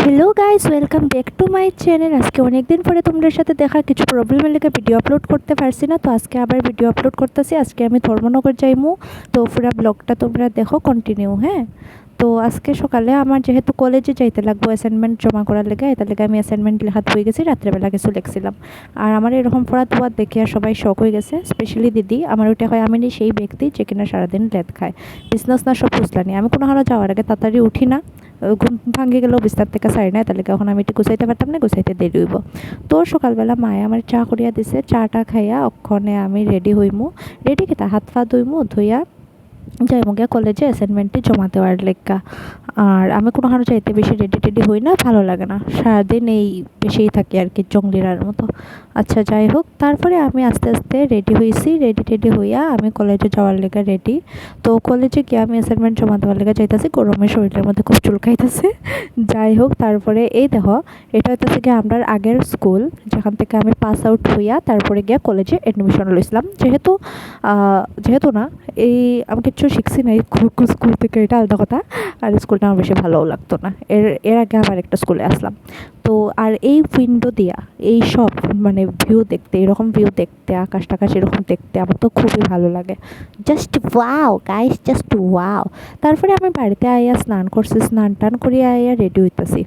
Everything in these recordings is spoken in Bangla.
Hello guys, welcome back to my channel. আজকে অনেক দিন পরে তোমাদের সাথে দেখা, কিছু প্রবলেমের লেগে ভিডিও আপলোড করতে পারছি না, তো আজকে আবার ভিডিও আপলোড করতেছি। আজকে আমি ধর্মনগর যাইমু, তো পুরো ব্লগটা তোমরা দেখো কন্টিনিউ। হ্যাঁ, তো আজকে সকালে আমার যেহেতু কলেজে যাইতে লাগবো অ্যাসাইনমেন্ট জমা করার লেগে, এটার লেগে আমি অ্যাসাইনমেন্ট লেখাত হয়ে গেছি, রাত্রেবেলা কিছু লিখছিলাম। আর আমার এরকম পড়া তোয়া দেখে আর সবাই শখ হয়ে গেছে, স্পেশালি দিদি। আমার ওইটা হয় আমি সেই ব্যক্তি যে কিনা সারাদিন লেদ খায়, বিজনেস না সব বুঝলানি। আমি কোনো হারও যাওয়ার আগে তাড়াতাড়ি উঠি না, ঘুম ভাঙে গেলেও বিস্তার থেকে সারি না, তাহলে এখন আমি একটু গুছাইতে পারতাম না, গুছাইতে দেরি হইব। তো সকালবেলা মায়ে আমার চা করিয়া দিছে, চাটা খাইয়া অক্ষণে আমি রেডি হইমু। রেডি খেতা হাত পা ধুইমু, ধুইয়া যাইমু গিয়া কলেজে অ্যাসাইনমেন্টটি জমা দেওয়ার লেগা। আর আমি কোনো হারও চাইতে বেশি রেডি টেডি হই না, ভালো লাগে না, সারাদিন এই বেশিই থাকি আর কি, জঙ্গলিরার মতো। আচ্ছা যাই হোক, তারপরে আমি আস্তে আস্তে রেডি হয়েছি, রেডি টেডি হইয়া আমি কলেজে যাওয়ার লেগে রেডি। তো কলেজে গিয়ে আমি অ্যাসাইনমেন্ট জমা দেওয়ার লেগে যাইতেছি, গরমে শরীরের মধ্যে খুব চুলকাইতেছে। যাই হোক, তারপরে এই দেখো, এটা হইতেছে গিয়ে আমরা আগের স্কুল, যেখান থেকে আমি পাস আউট হইয়া তারপরে গিয়া কলেজে অ্যাডমিশন লইছিলাম। যেহেতু না, এই আমি কিচ্ছু শিখছি না এই স্কুল থেকে, এটা আলাদা কথা। আর স্কুলটা আমার বেশি ভালোও লাগতো না, এর এর আগে আবার একটা স্কুলে আসলাম। তো আর এই উইন্ডো দিয়া এই সব মানে ভিউ দেখতে, এরকম ভিউ দেখতে, আকাশ টাকাশ এরকম দেখতে আমার তো খুবই ভালো লাগে। Just wow guys, just wow. তারপরে আমি বাড়িতে আইয়া স্নান করছি, স্নান টান করিয়া আইয়া রেডি হইতেছি।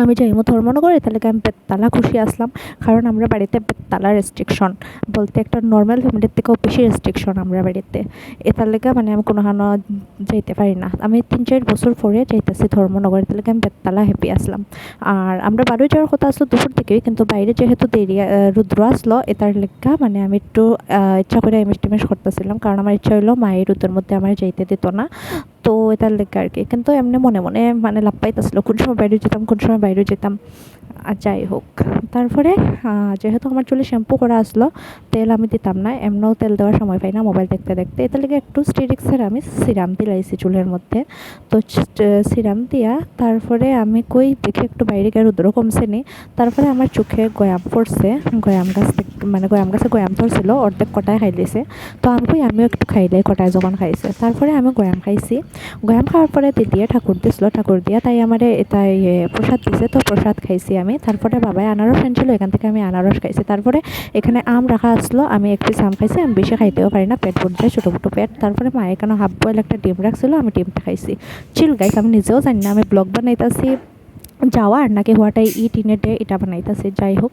আমি যাইমু ধর্মনগরে, তাহলে আমি বেততলা খুশি আসলাম, কারণ আমরা বাড়িতে বেততলা রেস্ট্রিকশন বলতে একটা নর্মাল ফ্যামিলির থেকেও বেশি রেস্ট্রিকশন আমরা বাড়িতে। এটার লেগে মানে আমি কোনো হানো যাইতে পারি না। আমি 3-4 বছর পরে যাইতেছি ধর্মনগরে, তাহলে আমি বেততলা হ্যাপি আসলাম। আর আমরা বাড়ি যাওয়ার কথা আসলো দুপুর থেকেই, কিন্তু বাইরে যেহেতু দেরি রুদ্র আসলো, এটার লেগা মানে আমি একটু ইচ্ছা করে এমিস টিমিস করতেছিলাম, কারণ আমার ইচ্ছা হইলো মায়ের রুদ্রের মধ্যে আমার যাইতে দিত না। তো এটার লেগে আর কি, কিন্তু এমনি মনে মনে মানে লাভ পাইতেছিল, কোন সময় বাইরে যেতাম কোন সময় বাইরে যেতাম। আর যাই হোক, তারপরে যেহেতু আমার চুলে শ্যাম্পু করা আসলো, তেল আমি দিতাম না, এমনও তেল দেওয়ার সময় পাই না মোবাইল দেখতে দেখতে। এটার লেগে একটু স্টেরিক্সের আমি সিরাম দিলাইছি চুলের মধ্যে। তো সিরাম দিয়া তারপরে আমি কই দেখি একটু বাইরে গিয়ে রুদ্র কমছে নি। তারপরে আমার চোখে গয়াম পড়ছে, গয়াম গাছ মানে গয়াম গাছে গয়াম ধরছিল, অর্ধেক কটায় খাই দিয়েছে। তো আমি কই আমিও একটু খাইলে, কটায় যখন খাইছে। তারপরে আমি গয়াম খাইছি। গয়াম খাওয়ার পরে দিদিয়ে ঠাকুর দিছিল, ঠাকুর দিয়া তাই আমারে তাই প্রসাদ দিছে, তো প্রসাদ খাইছি আমি। তারপরে বাবাই আনারস আনছিল, এখান থেকে আমি আনারস খাইছি। তারপরে এখানে আম রাখা আসলো, আমি এক পিস আম খাইছি, আমি বেশি খাইতেও পারি না, পেট ভরে যায়, ছোটো ছোটো পেট। তারপরে মা এখানে হাফ বয়েল একটা ডিম রাখছিল, আমি ডিমটা খাইছি। চিল গাইস, আমি নিজেও জানি না আমি ব্লগ বানাইতেছি যাওয়ার নাকি হওয়াটাই টিনের ডে এটা বানাইতেছে। যাই হোক,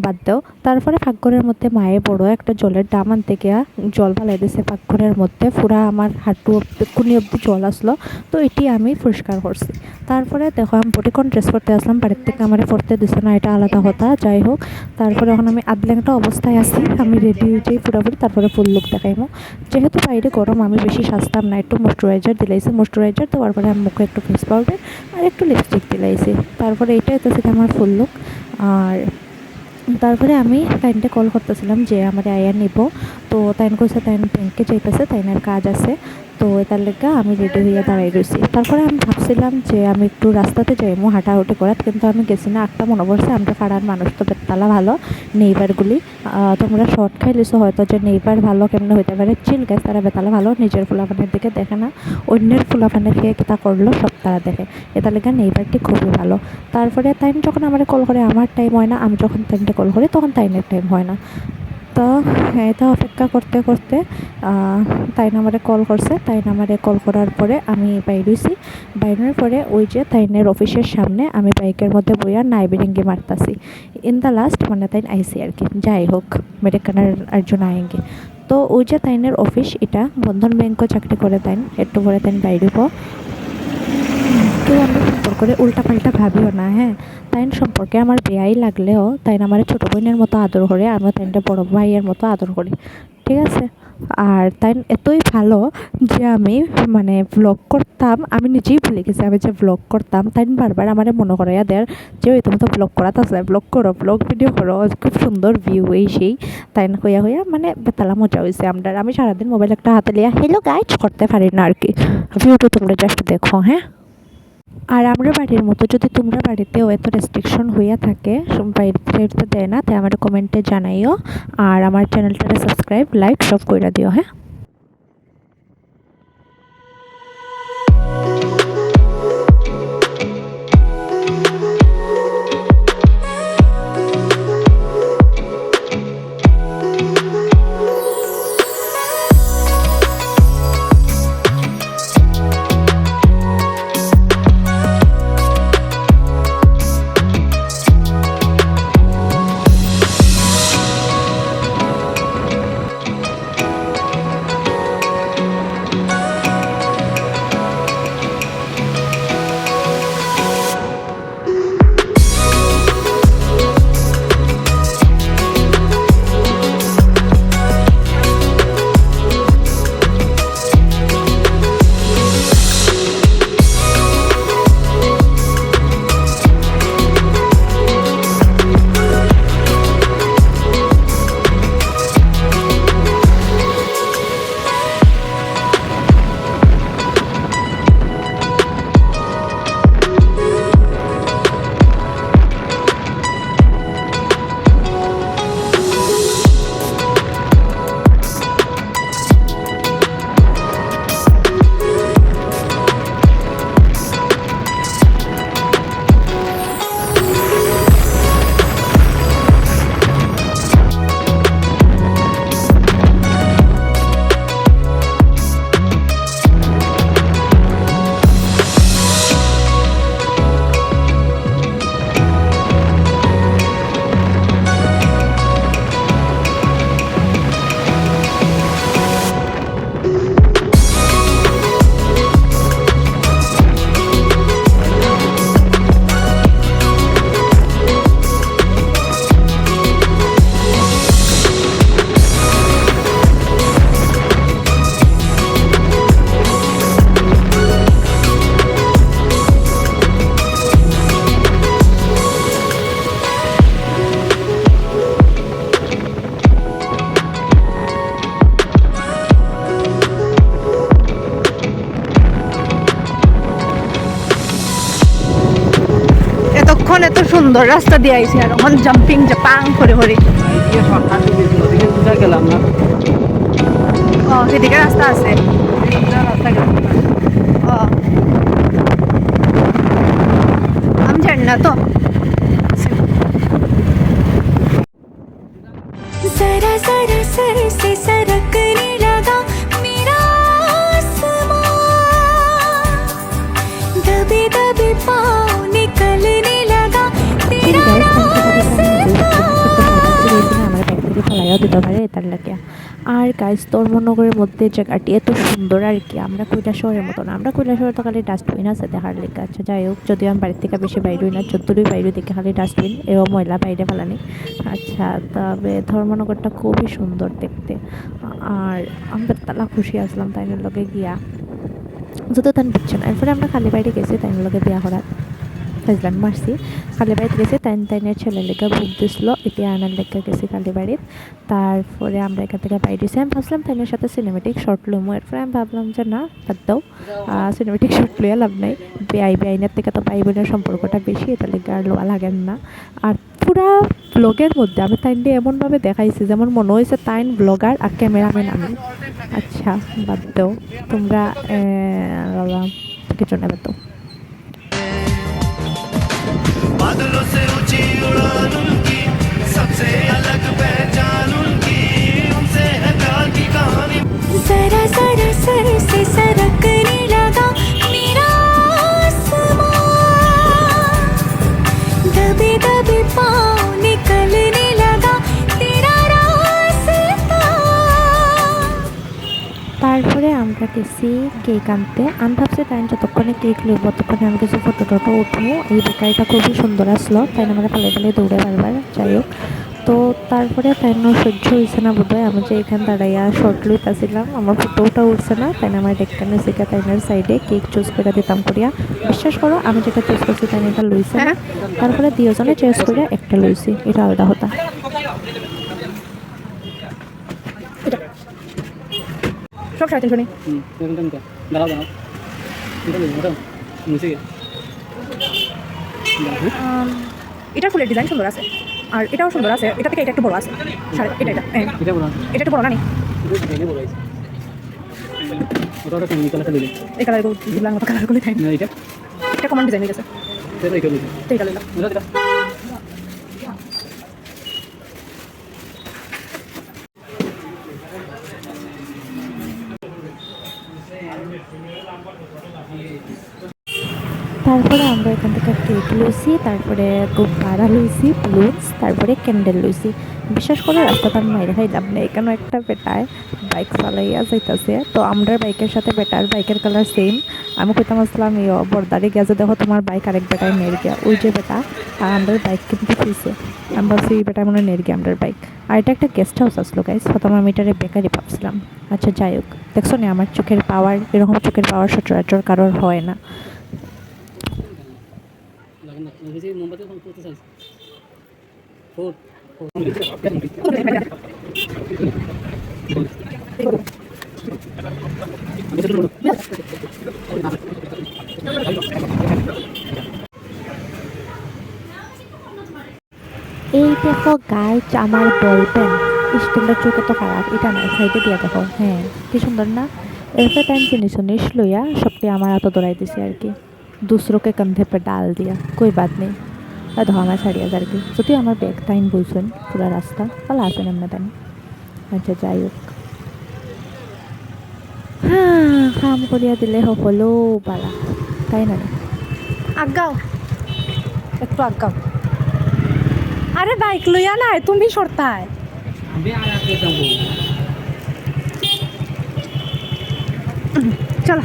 বাদ দাও। তারপরে পাকঘরের মধ্যে মায়ে বড় একটা জলের ডাম আনতে গিয়া জল ফালাই দিয়েছে পাকঘরের মধ্যে, পুরা আমার হাঁটু অব্দি কুনি অব্দি জল আসলো। তো এটি আমি পরিষ্কার করছি। তারপরে দেখো, আমি বডিকন ড্রেস করতে আসলাম, বাড়ির থেকে আমার পড়তে দিছে না, এটা আলাদা কথা। যাই হোক, তারপরে এখন আমি আধল্যাংটা অবস্থায় আছি, আমি রেডি হয়ে যাই পুরোপুরি, তারপরে ফুল লুক দেখাইমো। যেহেতু বাইরে গরম, আমি বেশি সাজতাম না, একটু ময়েশ্চারাইজার দিলাইছি, ময়েশ্চারাইজার দেওয়ার পরে আমি মুখে একটু ফেস পাউডার আর একটু লিপস্টিক দিলাইছি। তারপরে এইটাই তো সেটা আমার ফুল লুক। আর তারপরে আমি তাইনটা কল করতেছিলাম যে আমার আয়া নিব, তো তাইন কইছে তাইন ব্যাংকে যাইতেছে, তাইনের কাজ আছে। তো এটার লেগা আমি রেডি হইয়া দাঁড়াই রয়েছি। তারপরে আমি ভাবছিলাম যে আমি একটু রাস্তাতে যাইমু হাঁটাহুটি করার, কিন্তু আমি গেছি না। একটা মনে পড়ছে, আমরা পাড়ার মানুষ তো বেততলা ভালো, নেইবারগুলি তোমরা শর্ট খাই লিছো হয়তো যে নেইবার ভালো কেমনে হইতে পারে। চিল গাছ, তারা বেতালা ভালো, নিজের ফুলাফানের দিকে দেখে না, অন্যের ফুলাফানের খেয়ে কিতা করলো সব তারা দেখে। এটা লেগে নেইবারটি খুবই ভালো। তারপরে টাইম যখন আমার কল করে আমার টাইম হয় না, আমি যখন টাইমটা কল করি তখন টাইমের টাইম হয় না। তো এটা অপেক্ষা করতে করতে তাইন আমারে কল করছে। তাইন আমারে কল করার পরে আমি বাইরেছি। বাইরের পরে ওই যে তাইনের অফিসের সামনে আমি বাইকের মধ্যে বইয়া নাইবেরিঙ্গি মারতাছি। ইন দ্য লাস্ট মানে তাইন আইসি আর কি। যাই হোক, মেডিকেনার একজন আয়েঙ্গে। তো ওই যে তাইনের অফিস, এটা বন্ধন ব্যাংকও চাকরি করে তাইন, একটু পরে তাইন বাইরেব। কেউ আমরা সম্পর্কে উল্টাপাল্টা ভাবিও না, হ্যাঁ। তাইন সম্পর্কে আমার বেয়াই লাগলেও তাইন আমার ছোটো বোনের মতো আদর করে, আমিও তাইনটা বড় ভাইয়ের মতো আদর করি, ঠিক আছে। আর তাইন এতই ভালো যে আমি মানে ব্লগ করতাম, আমি নিজেই ভুলে গেছি আমি যে ব্লগ করতাম। তাইন বারবার আমার মনে করাইয়া দেয় যে ওই তুমি তো ব্লগ করাতে আসলে, ব্লগ করো, ব্লগ ভিডিও করো, খুব সুন্দর ভিউ এই সেই। তাইন হইয়া হইয়া মানে বেতালা মজা হয়েছে আমরা। আমি সারাদিন মোবাইল একটা হাতে লিয়া হ্যালো গাইজ করতে পারি না আর কি। ভিউটা তোমরা জাস্ট দেখো, হ্যাঁ। আর আমরা বাড়ির মতো যদি তোমরা বাড়িতেও এত রেস্ট্রিকশন হইয়া থাকে, বাইরে দেয় না, তাই আমার কমেন্টে জানাইও। আর আমার চ্যানেলটাকে সাবস্ক্রাইব, লাইক সব কইরা দিও, হ্যাঁ। এখন এত সুন্দর রাস্তা দিয়ে আইছি আর এখন জাম্পিং জাপাং করে করে গেলাম না ও সেদিকে রাস্তা আছে ও আমি জানি না তো जरा जरा सर से सरकने लगा मेरा आसमां दबे दबे पाँव निकलने लगा तेरा रास्ता আমার ব্যাগ থেকে ফেলাইও দিতে পারে এটার লাগে আর গাইস ধর্মনগরের মধ্যে জায়গাটি এত সুন্দর আর কি আমরা কৈলাসহরের মতো না আমরা কৈলাসহরে তো খালি ডাস্টবিন আছে দেখার লেগে আচ্ছা যাই হোক যদিও আমি বাড়ির থেকে বেশি বাইরে না যতটুকুই বাইরে দেখে খালি ডাস্টবিন এবং ময়লা বাইরে ফেলানি আচ্ছা তবে ধর্মনগরটা খুবই সুন্দর দেখতে আর আমরা তালা খুশি আসলাম তাই লগে গিয়া যত তান বুঝছে না এরপরে আমরা খালি বাইরে গেছি তাই লগে বিয়া করার ফাইজলাম মারছি কালীবাড়িতে গেছি তাইনের ছেলের লেগে বুক দিছিল এটি আনার লেগে গেছি কালীবাড়ির তারপরে আমরা এখান থেকে বাইরেছি আমি ভাবছিলাম তাইনের সাথে সিনেমেটিক শর্ট লুমো এরপরে আমি ভাবলাম যে না বাদ দাও সিনেমেটিক শর্ট লইয়া লাভ নাই বেআইনের থেকে তো ভাই বোনের সম্পর্কটা বেশি এটা লেগে আর লোয়া লাগেন না আর পুরা ব্লগের মধ্যে আমি তাইনকে এমনভাবে দেখাইছি যেমন মনে হয়েছে তাইন ব্লগার আর ক্যামেরাম্যান আমি আচ্ছা বাদ দাও তোমরা কিছু নেবে তো बादलों से ऊंची उड़ान उनकी सबसे अलग पहचान उनकी उनसे है प्यार की कहानी जरा जरा सर से सरकने लगा मेरा आसमां दबे दबे पाँव निकलने लगा तेरा रास्ता তারপরে আমরা গেছি কেক আনতে আমি ভাবছি তাই যতক্ষণে কেক লইব ততক্ষণে আমি কিছু ফটো টটো উঠবো এই বেকারিটা খুবই সুন্দর আসলো তাই আমরা ফেলে ফেলে দৌড়ে বারবার যাই হোক তো তারপরে তাই সহ্য হয়েছে না বোধ হয় আমি যে এখানে দাঁড়াইয়া শর্ট লইতেছিলাম আমার ফটোটা উঠছে না তাই আমার ডেকটা নিয়েছি তাইনের সাইডে কেক চুজ করে দিতাম করিয়া বিশ্বাস করো আমি যেটা চুজ করছি তাই এটা লইছে না তারপরে দুজনে চয়েস করে একটা লইছি এটা আলাদা হতা সব 350 নেই দাঁড়াও দাঁড়াও এটা ফুলের ডিজাইন সুন্দর আছে আর এটাও সুন্দর আছে এটা থেকে এটা একটু বড় আছে এটা এটা এটা একটু বড় না নি এই কালার দিলাম মতো কালার গুলো তাই এটা কমন ডিজাইন হয়ে গেছে এটা লইলাম তারপরে আমরা এখান থেকে কেক লইছি তারপরে গুব্বারা লইছি ব্লুজ তারপরে ক্যান্ডেল লইছি বিশ্বাস করে রাস্তাটা আমি মাইরে খাইলাম না এখানে একটা বেটায় বাইক চালাইয়া যাইতেছে তো আমরা বাইকের সাথে বেটার বাইকের কালার সেম আমি কইতাম আসলাম বর্দারে গেছে দেখো তোমার বাইক আরেক বেটায় নেড় গিয়া ওই যে বেটা আর আমাদের বাইক কিন্তু খুঁজছে আমি ভাবছি এই বেটায় মনে নেড় গিয়া আমাদের বাইক আর এটা একটা গেস্ট হাউস আসলো গাইস প্রথম আমি এটারে বেকারি ভাবছিলাম আচ্ছা যাই হোক দেখছো না আমার চোখের পাওয়ার এরকম চোখের পাওয়ার সচরাচর কারোর হয় না মোমবাতি করতে চাইছি এই দেখো গাইজ আমার বলবেন স্টিলের চোখে তো খারাপ এটা না সাইডে দিয়ে দেখো হ্যাঁ কি সুন্দর না এরপরে টাইম জিনিস লইয়া সবটি আমার হাতে দৌড়াই দিছি আর কি दूसरों के कंधे पर डाल दिया कोई बात नहीं ধর্মা ছাড়িয়া যার কি যদি আমার ব্যাগ টাইম বুঝবেন পুরো রাস্তা তাহলে আসেন এমনি টাইম আচ্ছা যাই হোক হ্যাঁ কাম করিয়া দিলে হলো পালা তাই না আগাও একটু আগাও আরে বাইক লইয়া নাই তুমি সরতায় চলো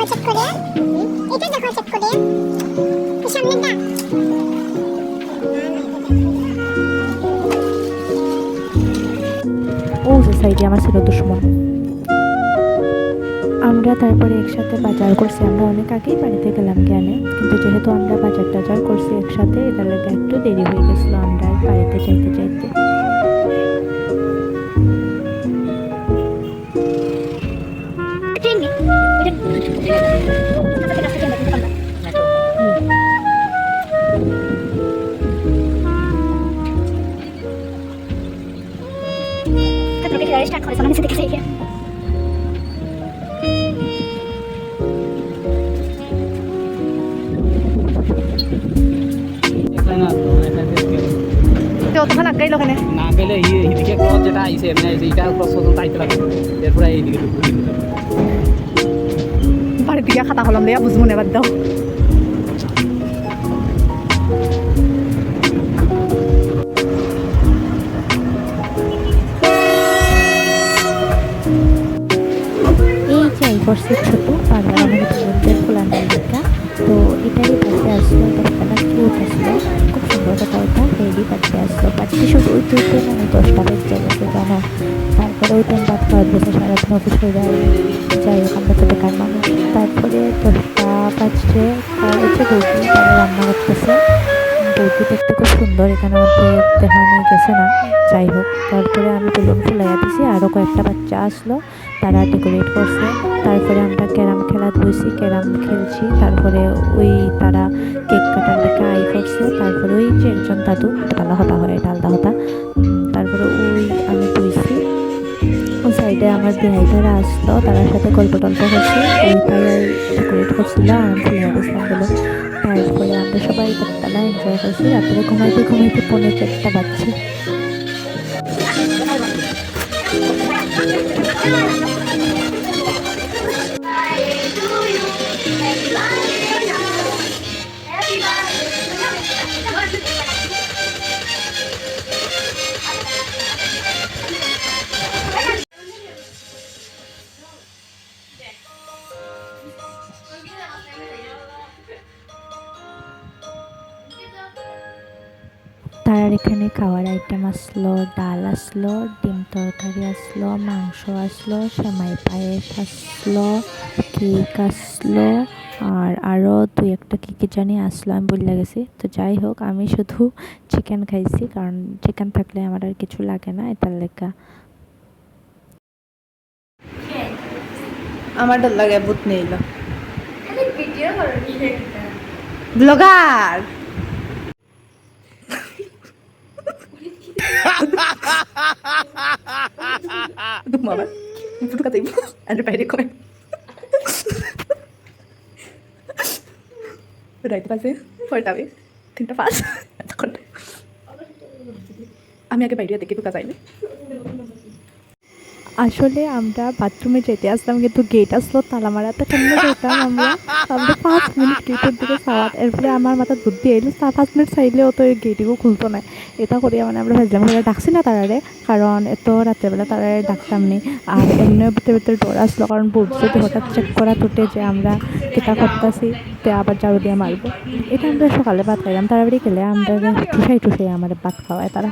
দেখো চেক করে, এটা দেখো চেক করে, এই সামনেটা। ও যে সাইডে আমার ছিল দুশ্মন। আমরা তারপরে একসাথে বাজার করছি, আমরা অনেক আগেই বাড়িতে গেলাম জ্ঞানে, কিন্তু যেহেতু আমরা বাজার টাজার করছি একসাথে, এটার লেগে একটু দেরি হয়ে গেছিলো আমরা বাড়িতে যাইতে যাইতে। স্টার্ট করেছে আমি দেখেছি এই একটা না তো একটা অতক্ষণ আটকাই ওখানে না গেলে এইদিকে ক্রস যেটা আইছে এমনি আইছে এইটা ক্রস পর্যন্ত আইতে লাগে, এরপরে এইদিকে ঢুকতে হবে। বাড়ির দিকে খাতা কলম দেয়া বুঝবো না, বাদ দাও। এই যে এই করছে ছোটো পাগলা আমাদের বন্ধুদের ফুলানোর লেখা, তো এটারই বাড়িতে আসলো, একটা কিউট আসলো, খুব সুন্দর কথা ওটা রেডি বাড়িতে আসলো। বাড়িতে শুধু ওই দুটো মানে 10টা বেজে গেছে জানো। তারপরে ওই টাইম বাদ খাওয়া বসে সারাদিন অফিস হয়ে যায়, যাই হোক আমরা তো বেকার মানুষ। তারপরে 10টা বাজছে, আর হচ্ছে বৌদি তারা রান্না করতেছে। বৌদি দেখতে খুব সুন্দর, এখানে মধ্যে দেখা নিয়ে গেছে না, যাই হোক। তারপরে আমি বেলুন ফুলাইয়া দিছি, আরও কয়েকটা বাচ্চা আসলো, তারা ডেকোরেট করছে। তারপরে আমরা ক্যারাম খেলা ধুইছি, ক্যারাম খেলছি। তারপরে ওই তারা কেক কাটার লেখা আই করছে। তারপরে ওই যে একজন দাদু ডালা হতা হয়, ডালদা হতা। তারপরে ওই আমি ধুইছি। ওই সাইডে আমার বিহাইটারা আসলো, তার সাথে গল্প টল্প করছি, ওইটাই ডেকোরেট করছিল, আমি ফুলিয়া দিয়েছিলাম বলে। তারপরে আমরা সবাই কতটা এনজয় করছি। রাত্রে ঘুমাইতে ঘুমাইতে 4:30 বাজছে। তার এখানে খাওয়ার আইটেম আসলো, ডাল আসলো, ডিম তরকারি আসলো, মাংস আসলো, সেমাই পায়েস আসলো, কেক আসলো, আর আরও 2-1টা কী জানি আসলো, আমি ভুলে গেছি। তো যাই হোক, আমি শুধু চিকেন খাইছি, কারণ চিকেন থাকলে আমার আর কিছু লাগে না, এটার লেখা। আমার ডর লাগে ভূত নেই ব্লগার মামা ফুটু কাটাই আর বাইরে কয় রাইতে পাশে 3:05 আমি আগে বাইরে দেখে ঢুকা যাইনি। আসলে আমরা বাথরুমে যেতে আসলাম, কিন্তু গেট আসলো তালা মারাতে কেমন যেতাম আমরা 5 মিনিট গেটের দিকে চাওয়াত। এরপরে আমার মাথায় বুদ্ধি এলো, 5 মিনিট চাইলেও তো এই গেটগুলো খুলতো না। এটা করিয়া মানে আমরা ভেজলাম করে ডাকছি না তারারে, কারণ এত রাত্রেবেলা তারারে ডাকতাম নি। আর এমনি ভিতরে ভিতরে ডর আসলো, কারণ বুঝ যদি হঠাৎ চেক করা টুটে যে আমরা কেটা করতেছি, তে আবার ঝাড়ু দিয়ে মারবো। এটা আমরা সকালে ভাত খাইলাম, তাড়াতাড়ি গেলে আমরা টুসাই আমার ভাত খাওয়ায় তারা।